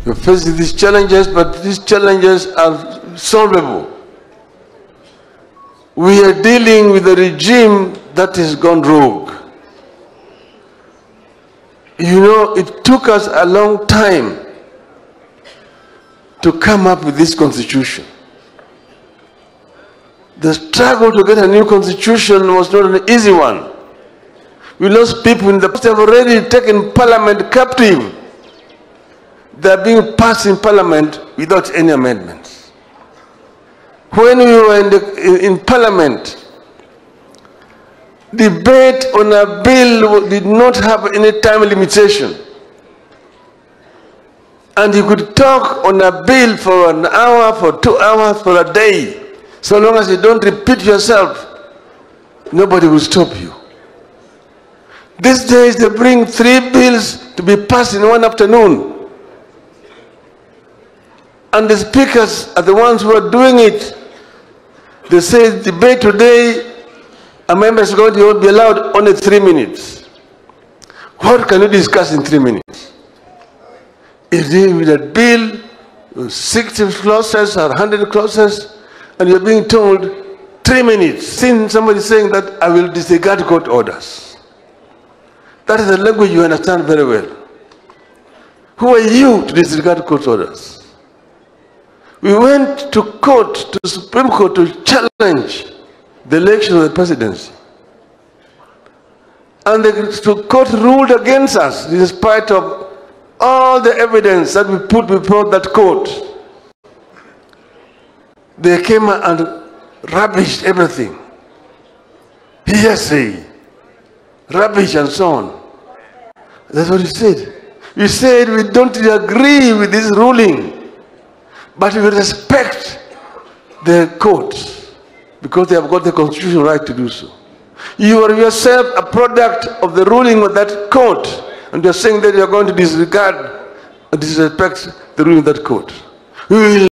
You're facing these challenges, but these challenges are solvable. We are dealing with a regime that has gone rogue. You know, it took us a long time to come up with this constitution. The struggle to get a new constitution was not an easy one. We lost people in the past. They have already taken parliament captive. They are being passed in parliament without any amendments. When we were in parliament, debate on a bill did not have any time limitation. And you could talk on a bill for an hour, for 2 hours, for a day. So long as you don't repeat yourself, nobody will stop you. These days they bring 3 bills to be passed in one afternoon. And the speakers are the ones who are doing it. They say debate today, a member is going to be allowed only 3 minutes. What can you discuss in 3 minutes? If you with a bill, 60 clauses or 100 clauses, and you're being told 3 minutes, since somebody is saying that I will disregard court orders. That is the language you understand very well. Who are you to disregard court orders? We went to court, to Supreme Court, to challenge the election of the presidency. And the court ruled against us in spite of all the evidence that we put before that court. They came and rubbished everything. Hearsay, rubbish and so on. That's what you said. You said we don't agree with this ruling, but we respect the courts because they have got the constitutional right to do so. You are yourself a product of the ruling of that court, and you're saying that you're going to disregard or disrespect the ruling of that court. We will